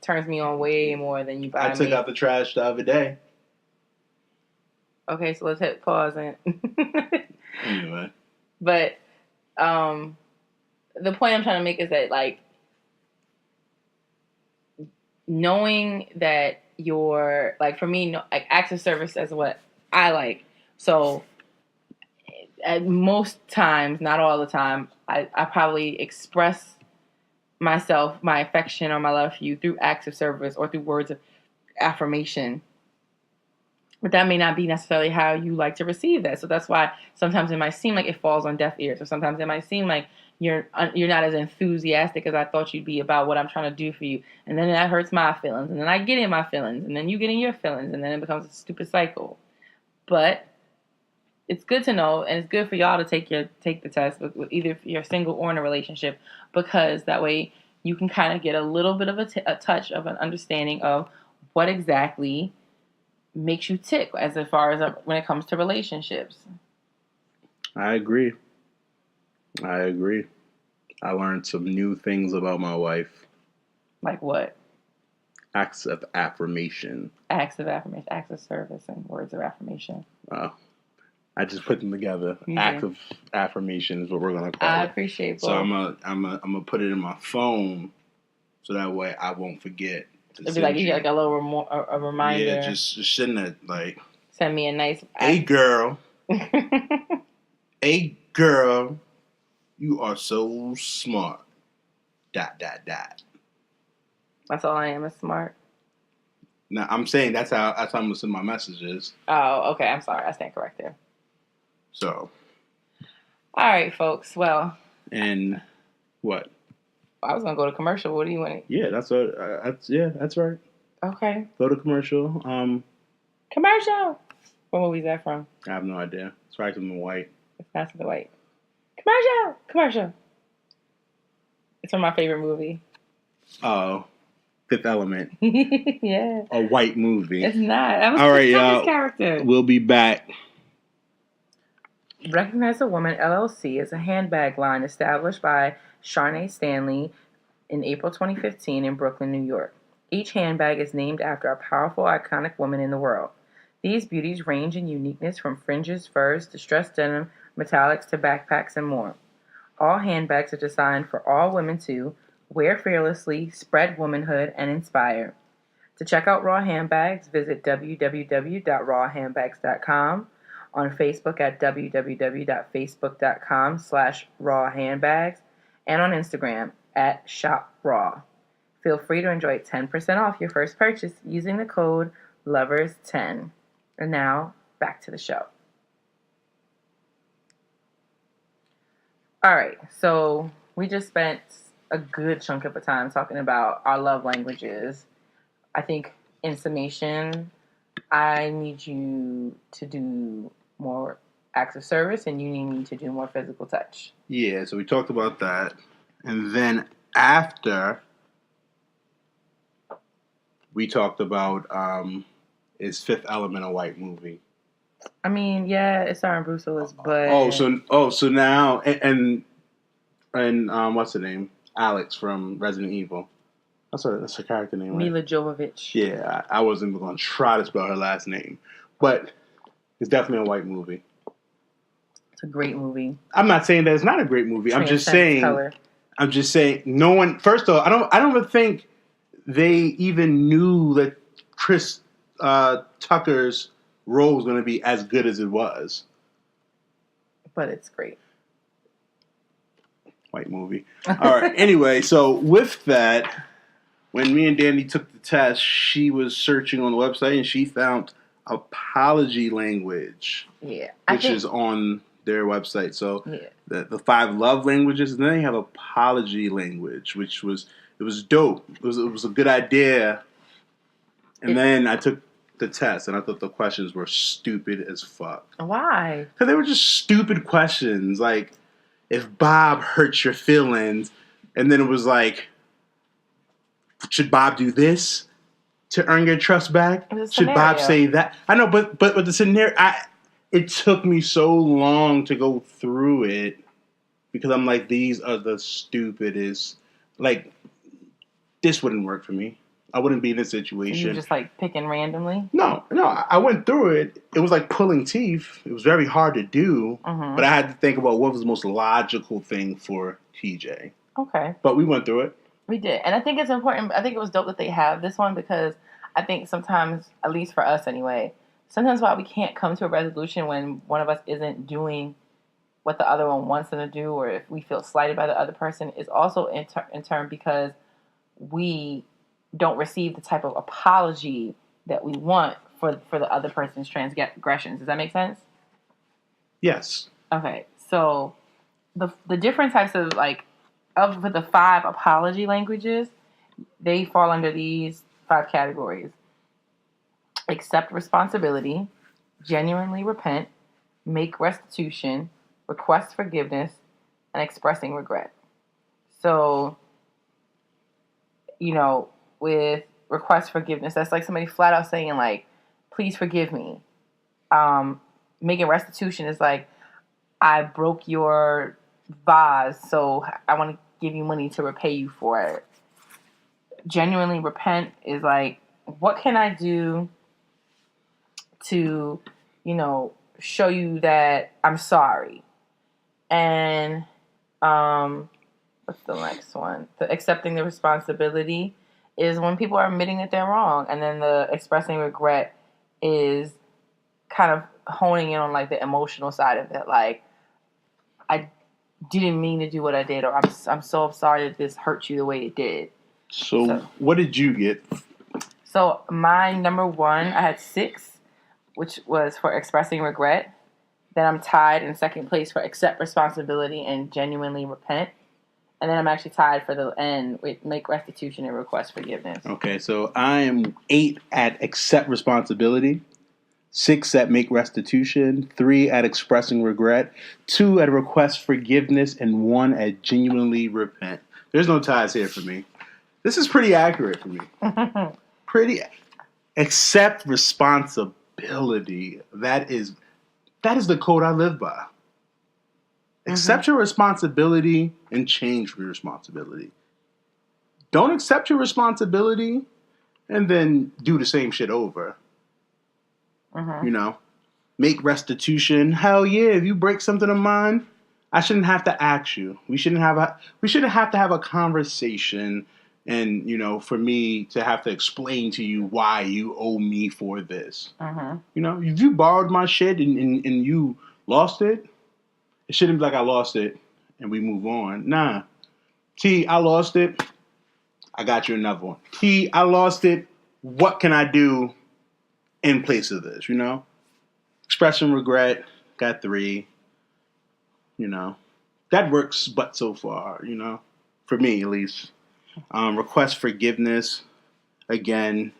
turns me on way more than you buy me. I took out the trash the other day. Okay, so let's hit pause and. Anyway. But the point I'm trying to make is that like knowing that you're like, for me, like acts of service is what I like. So at most times, not all the time, I probably express myself, my affection or my love for you through acts of service or through words of affirmation. But that may not be necessarily how you like to receive that. So that's why sometimes it might seem like it falls on deaf ears, or sometimes it might seem like you're not as enthusiastic as I thought you'd be about what I'm trying to do for you. And then that hurts my feelings. And then I get in my feelings. And then you get in your feelings. And then it becomes a stupid cycle. But it's good to know, and it's good for y'all to take the test, either if you're single or in a relationship, because that way you can kind of get a little bit of a touch of an understanding of what exactly makes you tick as far as when it comes to relationships. I agree. I learned some new things about my wife. Like what? Acts of affirmation. Acts of service, and words of affirmation. Oh. I just put them together. Mm-hmm. Acts of affirmation is what we're gonna call it. I appreciate both. So I'm gonna put it in my phone, so that way I won't forget. It'd be like you get like a little a reminder. Yeah, just sitting there like Send me a nice... Hey, girl. Hey, girl. You are so smart. ... That's all I am, is smart. Now, I'm saying that's how I'm going to send my messages. Oh, okay. I'm sorry. I stand corrected. So. All right, folks. Well. And what? I was going to go to commercial. What do you want? Yeah, that's right. Okay. Go to commercial. Commercial. What movie is that from? I have no idea. It's probably something white. It's not something white. Commercial. It's from my favorite movie. Oh, Fifth Element. Yeah. A white movie. It's not. That was all right, y'all. Character. We'll be back. Recognize a Woman LLC is a handbag line established by Sharnae Stanley in April 2015 in Brooklyn, New York. Each handbag is named after a powerful, iconic woman in the world. These beauties range in uniqueness from fringes, furs, distressed denim, metallics to backpacks and more. All handbags are designed for all women to wear fearlessly, spread womanhood, and inspire. To check out Raw Handbags, visit www.rawhandbags.com, on Facebook at www.facebook.com/rawhandbags, and on Instagram at shopraw. Feel free to enjoy 10% off your first purchase using the code LOVERS10. And now, back to the show. All right, so we just spent a good chunk of the time talking about our love languages. I think, in summation, I need you to do more acts of service, and you need me to do more physical touch. Yeah, so we talked about that. And then after, we talked about, is Fifth Element a white movie? I mean, yeah, it's starring Bruce Willis, but... So now, and what's her name? Alex from Resident Evil. That's her character name, right? Mila Jovovich. Yeah, I wasn't even going to try to spell her last name. But it's definitely a white movie. It's a great movie. I'm not saying that it's not a great movie. I'm just saying no one... First of all, I don't even think they even knew that Chris Tucker's role was going to be as good as it was. But it's great. White movie. All right. Anyway, so with that, when me and Danny took the test, she was searching on the website and she found apology language. Yeah. Which is on their website. So yeah. the 5 love languages, and then they have apology language, which was dope. It was a good idea. And then I took the test, and I thought the questions were stupid as fuck. Why? Because they were just stupid questions. Like, if Bob hurts your feelings, and then it was like, should Bob do this to earn your trust back? Should Bob say that? I know, but the scenario, it took me so long to go through it because I'm like, these are the stupidest. Like, this wouldn't work for me. I wouldn't be in this situation. So you just like picking randomly? No. I went through it. It was like pulling teeth. It was very hard to do, but I had to think about what was the most logical thing for TJ. Okay. But we went through it. We did. And I think it's important. I think it was dope that they have this one because I think sometimes, at least for us anyway, sometimes why we can't come to a resolution when one of us isn't doing what the other one wants them to do, or if we feel slighted by the other person, is also in turn because we don't receive the type of apology that we want for the other person's transgressions. Does that make sense? Yes. Okay. So the different types of for the 5 apology languages, they fall under these 5 categories: accept responsibility, genuinely repent, make restitution, request forgiveness, and expressing regret. So, with request forgiveness, that's like somebody flat out saying like, please forgive me. Making restitution is like, I broke your vase, so I want to give you money to repay you for it. Genuinely repent is like, what can I do to, show you that I'm sorry? And what's the next one? The accepting the responsibility is when people are admitting that they're wrong, and then the expressing regret is kind of honing in on like the emotional side of it. Like, I didn't mean to do what I did, or I'm so sorry that this hurt you the way it did. So what did you get? So my number 1, I had 6, which was for expressing regret. Then I'm tied in second place for accept responsibility and genuinely repent. And then I'm actually tied for the end with make restitution and request forgiveness. Okay, so I am 8 at accept responsibility, 6 at make restitution, 3 at expressing regret, 2 at request forgiveness, and 1 at genuinely repent. There's no ties here for me. This is pretty accurate for me. Pretty. Accept responsibility. That is the code I live by. Accept your responsibility and change your responsibility. Don't accept your responsibility and then do the same shit over. You know, make restitution. Hell yeah! If you break something of mine, I shouldn't have to ask you. We shouldn't have to have a conversation, and you know, for me to have to explain to you why you owe me for this. You know, if you borrowed my shit and you lost it. It shouldn't be like I lost it and we move on. Nah. T, I lost it. I got you another one. T, I lost it. What can I do in place of this, you know? Expressing regret, got 3. You know. That works but so far, you know. For me, at least. Request forgiveness. Again,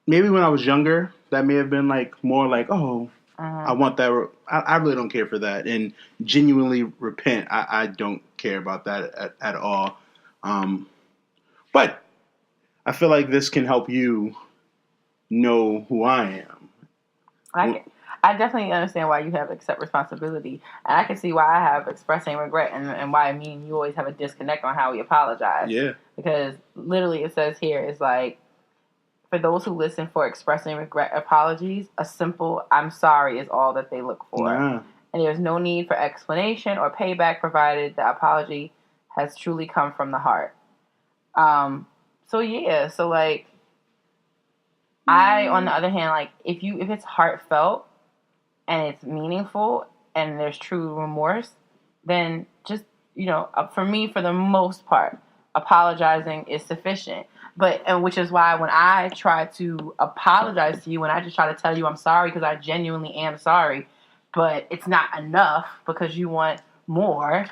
maybe when I was younger, that may have been like more like, oh, I want that. I really don't care for that. And genuinely repent. I don't care about that at all. But I feel like this can help you know who I am. I definitely understand why you have accept responsibility. And I can see why I have expressing regret and why me and you always have a disconnect on how we apologize. Yeah. Because literally it says here, it's like, for those who listen for expressing regret apologies, a simple "I'm sorry" is all that they look for. Nah. And there's no need for explanation or payback provided the apology has truly come from the heart. So like, I, on the other hand, like, if it's heartfelt and it's meaningful and there's true remorse, then just, you know, for me, for the most part, apologizing is sufficient. And which is why when I try to apologize to you, when I just try to tell you I'm sorry because I genuinely am sorry, but it's not enough because you want more.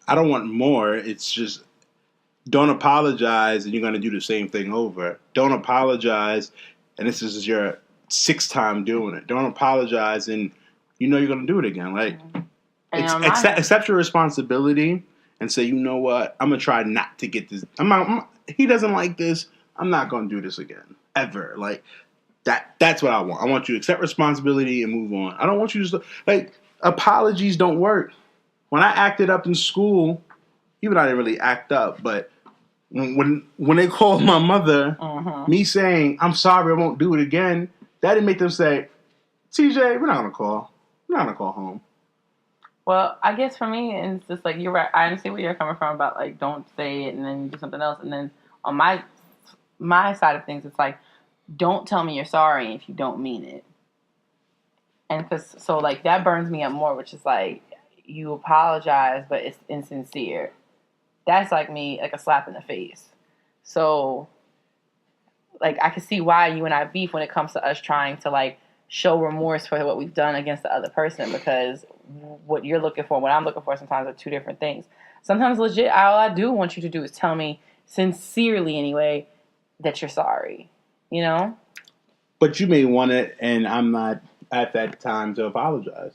I don't want more. It's just don't apologize and you're going to do the same thing over. Don't apologize and this is your 6th time doing it. Don't apologize and you know you're going to do it again. Like, accept your responsibility and say, you know what, I'm going to try not to get this. He doesn't like this. I'm not going to do this again. Ever. Like, that's what I want. I want you to accept responsibility and move on. I don't want you to, like, apologies don't work. When I acted up in school, even I didn't really act up, but when they called my mother, me saying, I'm sorry, I won't do it again, that didn't make them say, TJ, we're not going to call. We're not going to call home. Well, I guess for me, it's just like, you're right. I understand where you're coming from about, like, don't say it and then do something else. And then on my side of things, it's like, don't tell me you're sorry if you don't mean it. And so, like, that burns me up more, which is like, you apologize, but it's insincere. That's like me, like a slap in the face. So, like, I can see why you and I beef when it comes to us trying to, like, show remorse for what we've done against the other person, because what you're looking for and what I'm looking for sometimes are two different things. Sometimes legit, all I do want you to do is tell me, sincerely anyway, that you're sorry, you know? But you may want it, and I'm not at that time to apologize.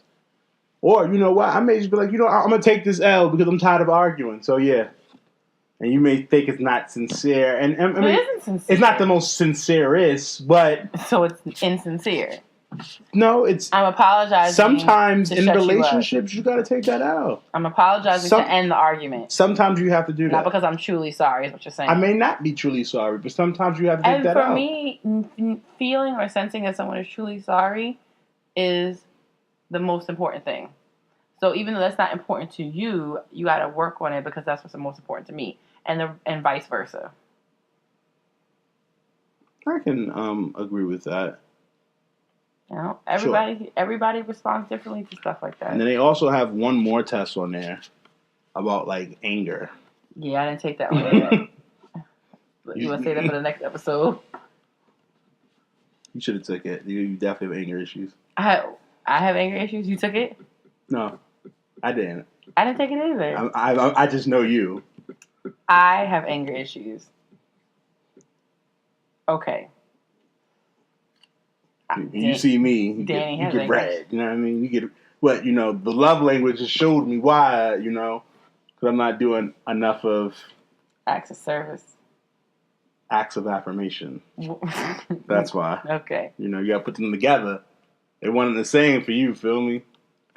Or, you know what, I may just be like, you know, I'm going to take this L because I'm tired of arguing. So, yeah. And you may think it's not sincere. And I mean, it isn't sincere. It's not the most sincerest, but... So it's insincere. No, it's... I'm apologizing. Sometimes in relationships, you got to take that out. I'm apologizing to end the argument. Sometimes you have to do that. Not because I'm truly sorry, is what you're saying. I may not be truly sorry, but sometimes you have to take that out. And for me, feeling or sensing that someone is truly sorry is the most important thing. So even though that's not important to you, you got to work on it because that's what's the most important to me. And vice versa. I can agree with that. You know, everybody responds differently to stuff like that. And then they also have one more test on there about like anger. Yeah, I didn't take that one yet. You want to say that for the next episode? You should have took it. You definitely have anger issues. I have anger issues. You took it? No, I didn't. I didn't take it either. I just know you. I have anger issues. Okay. You see me, you get red. You know what I mean? You get what? You know, the love language just showed me why. You know, because I'm not doing enough of acts of service, acts of affirmation. That's why. Okay. You know, you gotta put them together. They one and the same for you. Feel me?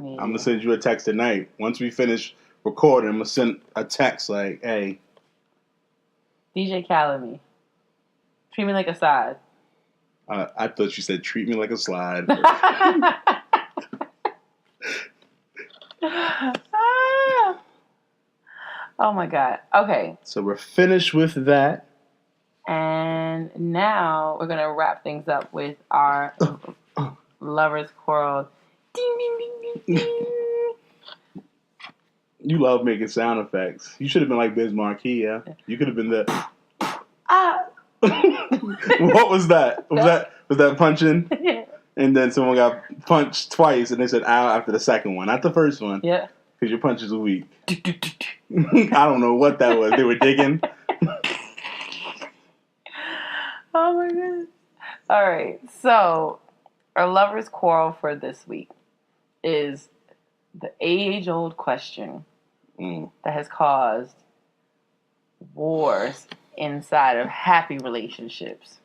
Yeah. I'm gonna send you a text tonight. Once we finish recording, I'm gonna send a text like, "Hey, DJ Khaled me. Treat me like a side." I thought you said treat me like a slide. Oh my God. Okay. So we're finished with that. And now we're going to wrap things up with our Lovers Quarrel. Ding, ding, ding, ding, ding. You love making sound effects. You should have been like Biz Marquee, yeah? You could have been the... What was that? Was that punching? Yeah. And then someone got punched twice, and they said ow after the second one, not the first one. Yeah. Because your punches are weak. I don't know what that was. They were digging. Oh my goodness. All right. So our Lovers Quarrel for this week is the age-old question that has caused wars inside of happy relationships.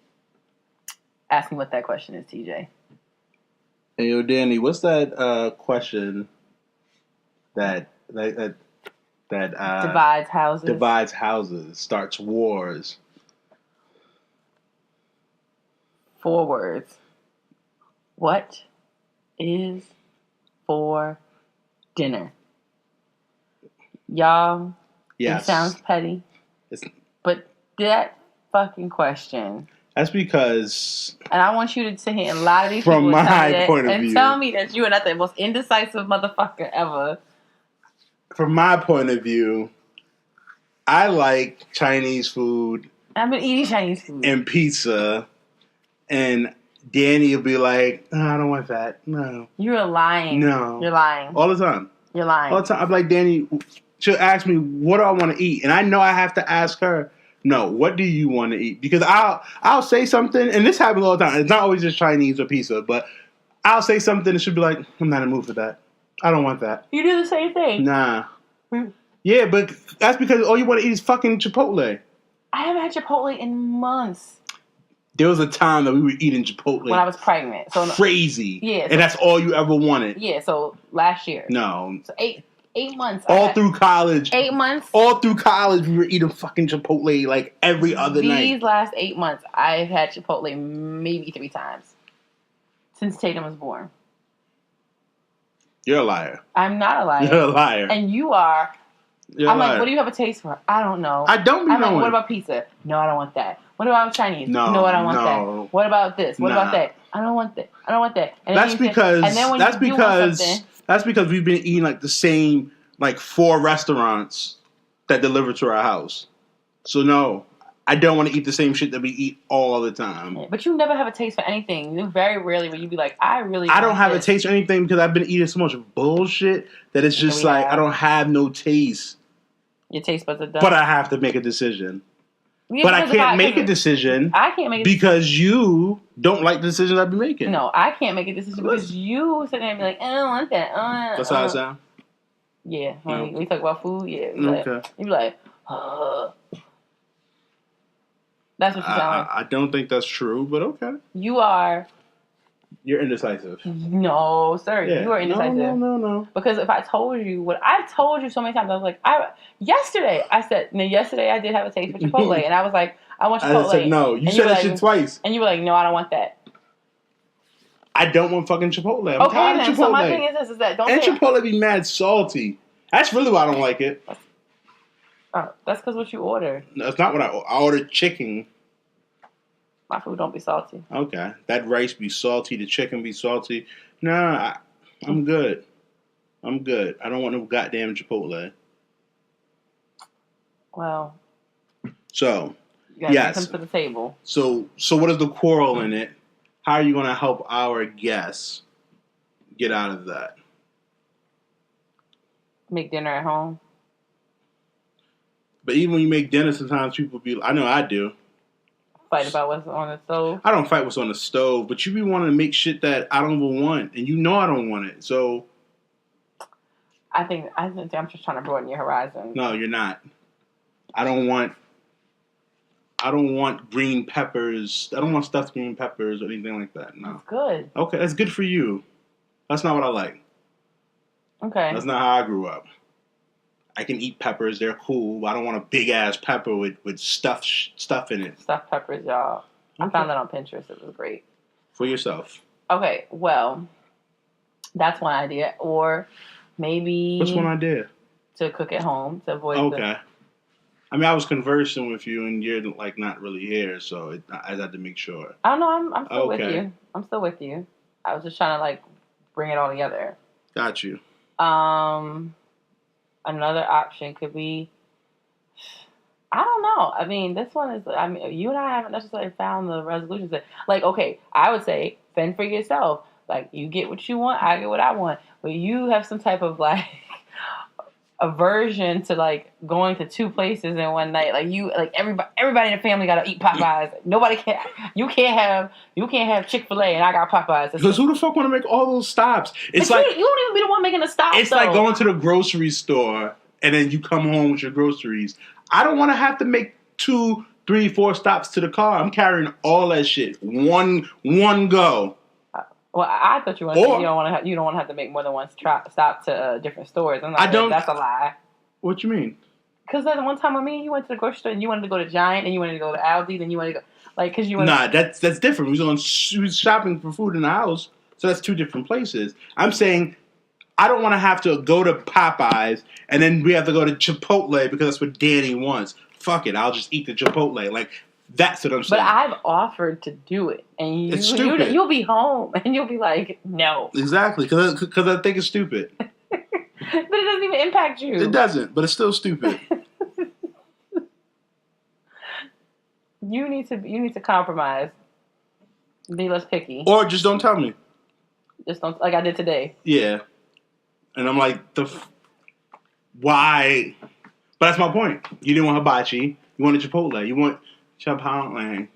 Ask me what that question is, TJ. Hey, yo, Danny, what's that question that divides houses? Divides houses, starts wars. 4 words. What is for dinner? Y'all, yes. It sounds petty. But that fucking question. That's because... And I want you to sit here and lie to these from people my point of view, and tell me that you are not the most indecisive motherfucker ever. From my point of view, I like Chinese food. I've been eating Chinese food. And pizza. And Danny will be like, oh, I don't want that. No. You're lying. No. You're lying. All the time. You're lying. All the time. I'm like, Danny, she'll ask me, what do I want to eat? And I know I have to ask her, no, what do you want to eat? Because I'll say something, and this happens all the time. It's not always just Chinese or pizza, but I'll say something and she'll be like, I'm not in the mood for that. I don't want that. You do the same thing. Nah. Yeah, but that's because all you want to eat is fucking Chipotle. I haven't had Chipotle in months. There was a time that we were eating Chipotle. When I was pregnant. So crazy. Yeah. So, and that's all you ever wanted. Yeah, so last year. No. So 8 months. All through college. 8 months? All through college, we were eating fucking Chipotle like every other night. These last 8 months, I've had Chipotle maybe 3 times. Since Tatum was born. You're a liar. I'm not a liar. You're a liar. And you are. You're I'm a liar. like, what do you have a taste for? I don't know. I don't be I'm knowing. like, what about pizza? No, I don't want that. What about Chinese? No, I don't want that. What about this? What about that? I don't want that. I don't want that. And that's because we've been eating like the same like 4 restaurants that deliver to our house. So no, I don't want to eat the same shit that we eat all the time. Yeah, but you never have a taste for anything. You very rarely will you be like, I don't have a taste for anything because I've been eating so much bullshit that it's just like I don't have no taste. Your taste buds are done. But I have to make a decision. Yeah, but I can't make a decision. I can't make a decision. Because you don't like the decisions I've been making. No, I can't make a decision because you sit there and be like, I don't want that. That's how it sounds? Yeah. When we talk about food, yeah. Okay. You be like, That's what you sound like. I don't think that's true, but okay. You're indecisive. No, sir. Yeah. You are indecisive. No. Because if I told you what I've told you so many times, I was like, yesterday I did have a taste for Chipotle, and I was like, I want Chipotle. I said no. You said that shit twice, and you were like, no, I don't want that. I don't want fucking Chipotle. I'm tired of Chipotle. So my thing is that don't. And Chipotle be mad salty. That's really why I don't like it. Oh, that's because what you order. No, it's not what I ordered. Chicken. My food don't be salty. Okay. That rice be salty. The chicken be salty. Nah, I'm good. I'm good. I don't want no goddamn Chipotle. Well. So, you gotta yes. bring them to the table. So what is the quarrel in it? How are you going to help our guests get out of that? Make dinner at home. But even when you make dinner, sometimes people be... I know I do. Fight about what's on the stove? I don't fight what's on the stove, but you be wanting to make shit that I don't even want, and you know I don't want it, so... I think I'm just trying to broaden your horizon. No, you're not. I don't want green peppers. I don't want stuffed green peppers or anything like that. No. That's good. Okay, that's good for you. That's not what I like. Okay. That's not how I grew up. I can eat peppers. They're cool. But I don't want a big-ass pepper with stuff in it. Stuffed peppers, y'all. Okay. I found that on Pinterest. It was great. For yourself. Okay, well, that's one idea. Or maybe... What's one idea? To cook at home, to avoid Okay. I mean, I was conversing with you, and you're, like, not really here, so I had to make sure. I don't know. I'm still with you. I'm still with you. I was just trying to, like, bring it all together. Got you. Another option could be... I don't know. I mean, this one is... I mean, you and I haven't necessarily found the resolutions. Like, okay, I would say fend for yourself. Like, you get what you want, I get what I want. But you have some type of, like... aversion to like going to two places in one night. Like you, like everybody in the family got to eat Popeyes. Nobody can. You can't have Chick-fil-A and I got Popeyes. Because who the fuck want to make all those stops? It's but like you don't even be the one making the stops. It's like going to the grocery store and then you come home with your groceries. I don't want to have to make 2, 3, 4 stops to the car. I'm carrying all that shit one go. Well, I thought you don't want to have to make more than one stop to different stores. I'm like, that's a lie. What you mean? Because that one time with me, you went to the grocery store and you wanted to go to Giant and you wanted to go to Aldi, then you wanted to go because you wanted. Nah, that's different. We was shopping for food in the house, so that's 2 different places. I'm saying I don't want to have to go to Popeyes and then we have to go to Chipotle because that's what Danny wants. Fuck it, I'll just eat the Chipotle. Like. That's what I'm saying. But I've offered to do it, and it's stupid. You'll be home, and you'll be like, no. Exactly, because I think it's stupid. But it doesn't even impact you. It doesn't, but it's still stupid. You need to compromise. Be less picky. Or just don't tell me. Just don't, like I did today. Yeah. And I'm like, why? But that's my point. You didn't want hibachi. You wanted Chipotle. You want Chipotle.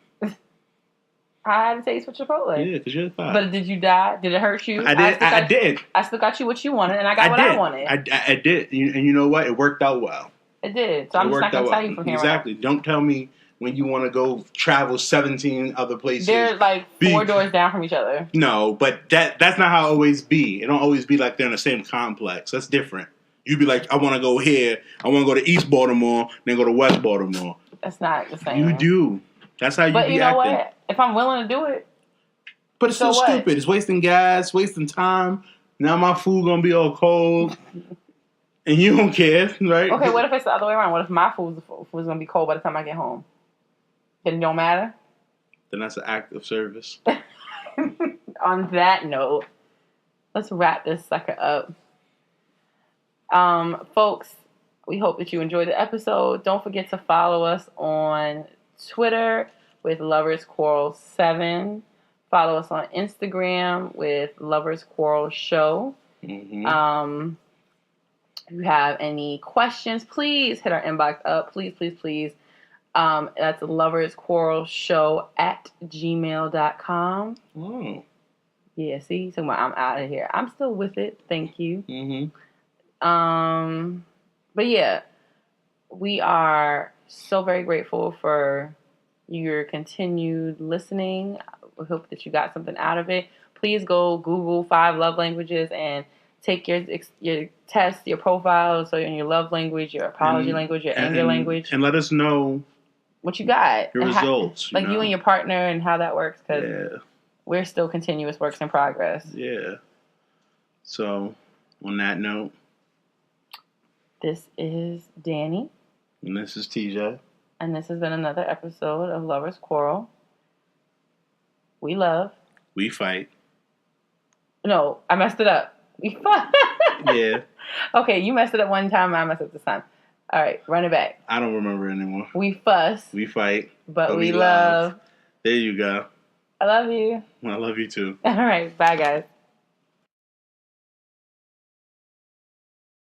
I had a taste for Chipotle. Yeah, because you're the five. But did you die? Did it hurt you? I did. I still got you what you wanted, and I got what I wanted. I did. And you know what? It worked out well. It did. So I'm just not going to tell you from here Exactly. on. Don't tell me when you want to go travel 17 other places. They're like 4 doors down from each other. No, but that's not how it always be. It don't always be like they're in the same complex. That's different. You'd be like, I want to go here. I want to go to East Baltimore, then go to West Baltimore. That's not the same. You do. That's how you be acting. But you know what? If I'm willing to do it. But it's still stupid. It's wasting gas, wasting time. Now my food going to be all cold. And you don't care, right? Okay, what if it's the other way around? What if my food's going to be cold by the time I get home? Then it don't matter? Then that's an act of service. On that note, let's wrap this sucker up. Folks, we hope that you enjoyed the episode. Don't forget to follow us on Twitter with Lovers Quarrel 7. Follow us on Instagram with Lovers Quarrel Show. Mm-hmm. If you have any questions, please hit our inbox up. Please. That's loversquarrelshow@gmail.com. Oh. Yeah, see? So I'm out of here. I'm still with it. Thank you. Mm-hmm. But yeah, we are so very grateful for your continued listening. We hope that you got something out of it. Please go Google 5 love languages and take your test, your profile, so in your love language, your apology language, your anger language. And let us know what you got. Your results. You and your partner and how that works, because we're still continuous works in progress. Yeah. So, on that note. This is Danny. And this is TJ. And this has been another episode of Lovers Quarrel. We love. We fight. No, I messed it up. We fight. Yeah. Okay, you messed it up one time. I messed it up this time. All right, run it back. I don't remember anymore. We fuss. We fight. But we love. There you go. I love you. I love you too. All right, bye guys.